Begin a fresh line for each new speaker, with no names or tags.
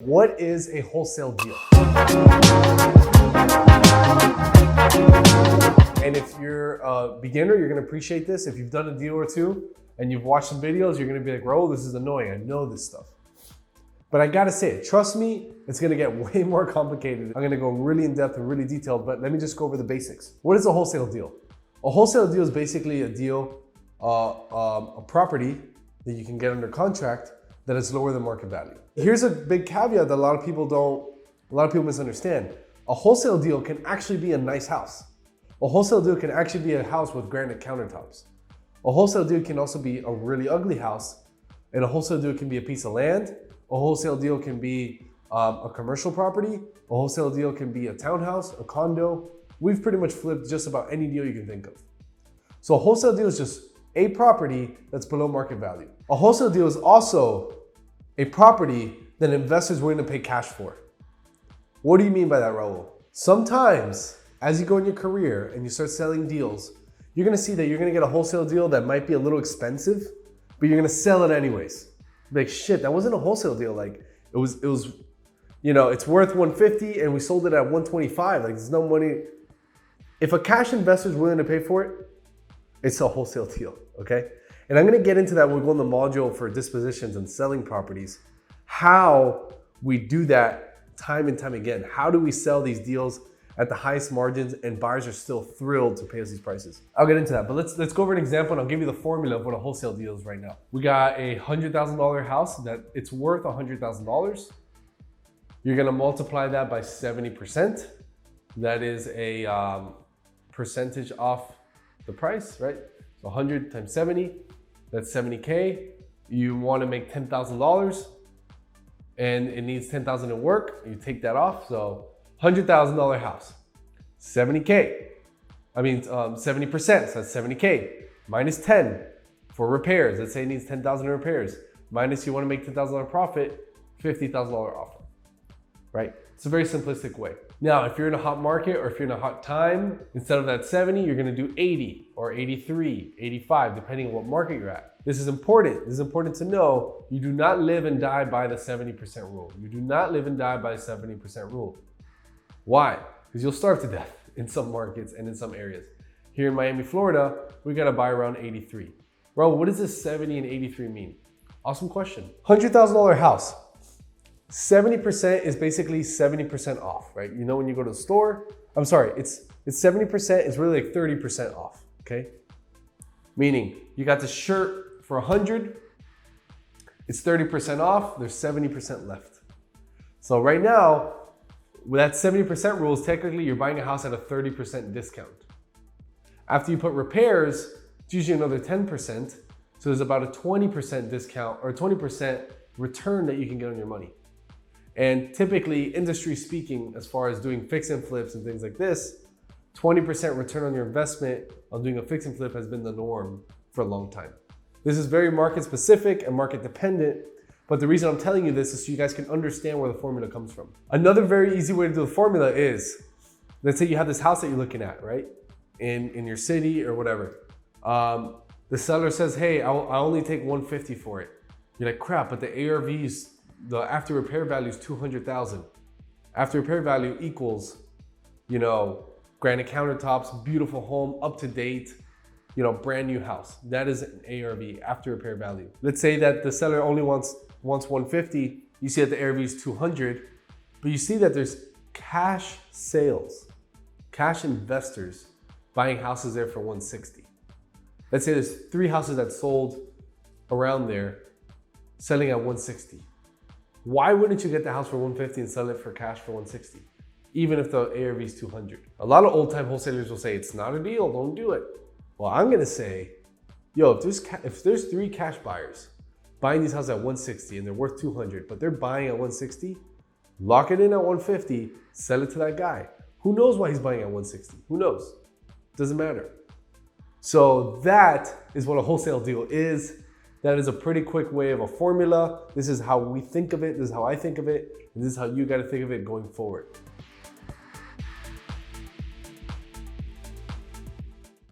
What is a wholesale deal? And if you're a beginner, you're gonna appreciate this. If you've done a deal or two and you've watched some videos, you're gonna be like, Raul, this is annoying. I know this stuff. But I gotta say it, trust me, it's gonna get way more complicated. I'm gonna go really in depth and really detailed, but let me just go over the basics. What is a wholesale deal? A wholesale deal is basically a deal, a property that you can get under contract that is lower than market value. Here's a big caveat that a lot of people misunderstand. A wholesale deal can actually be a nice house. A wholesale deal can actually be a house with granite countertops. A wholesale deal can also be a really ugly house, and a wholesale deal can be a piece of land. A wholesale deal can be a commercial property. A wholesale deal can be a townhouse, a condo. We've pretty much flipped just about any deal you can think of. So a wholesale deal is just a property that's below market value. A wholesale deal is also a property that investors are willing to pay cash for. What do you mean by that, Raul? Sometimes, as you go in your career and you start selling deals, you're gonna see that you're gonna get a wholesale deal that might be a little expensive, but you're gonna sell it anyways. Like, shit, that wasn't a wholesale deal. Like, it was, you know, it's worth 150 and we sold it at 125. Like, there's no money. If a cash investor is willing to pay for it, it's a wholesale deal, okay? And I'm gonna get into that when we go in the module for dispositions and selling properties, how we do that time and time again. How do we sell these deals at the highest margins and buyers are still thrilled to pay us these prices? I'll get into that, but let's go over an example and I'll give you the formula of what a wholesale deal is right now. We got a $100,000 house that it's worth $100,000. You're gonna multiply that by 70%. That is a percentage off the price, right? So 100 times 70, that's 70K. You wanna make $10,000 and it needs 10,000 in work. You take that off, so $100,000 house, 70K. I mean, 70%, so that's 70K. Minus 10 for repairs. Let's say it needs 10,000 in repairs. Minus you wanna make $10,000 profit, $50,000 offer, right? It's a very simplistic way. Now, if you're in a hot market or if you're in a hot time, instead of that 70, you're gonna do 80 or 83, 85, depending on what market you're at. This is important. This is important to know. You do not live and die by the 70% rule. You do not live and die by the 70% rule. Why? Because you'll starve to death in some markets and in some areas. Here in Miami, Florida, we gotta buy around 83. Bro, what does this 70 and 83 mean? Awesome question. $100,000 house. 70% is basically 70% off, right? You know when you go to the store, I'm sorry, it's 70%, it's really like 30% off, okay? Meaning you got the shirt for 100, it's 30% off, there's 70% left. So right now, with that 70% rule, technically you're buying a house at a 30% discount. After you put repairs, it's usually another 10%, so there's about a 20% discount or 20% return that you can get on your money. And typically, industry speaking, as far as doing fix and flips and things like this, 20% return on your investment on doing a fix and flip has been the norm for a long time. This is very market specific and market dependent, but the reason I'm telling you this is so you guys can understand where the formula comes from. Another very easy way to do the formula is, let's say you have this house that you're looking at, right? In your city or whatever. The seller says, hey, I'll only take 150 for it. You're like, crap, but the ARV's, the after repair value is 200,000. After repair value equals, you know, granite countertops, beautiful home, up to date, you know, brand new house. That is an ARV, after repair value. Let's say that the seller only wants 150. You see that the ARV is 200, but you see that there's cash sales, cash investors buying houses there for 160. Let's say there's 3 houses that sold around there, selling at 160. Why wouldn't you get the house for 150 and sell it for cash for 160? Even if the ARV is 200. A lot of old time wholesalers will say, it's not a deal, don't do it. Well, I'm gonna say, yo, if there's 3 cash buyers buying these houses at 160 and they're worth 200, but they're buying at 160, lock it in at 150, sell it to that guy. Who knows why he's buying at 160? Who knows? Doesn't matter. So that is what a wholesale deal is. That is a pretty quick way of a formula. This is how we think of it. This is how I think of it. And this is how you got to think of it going forward.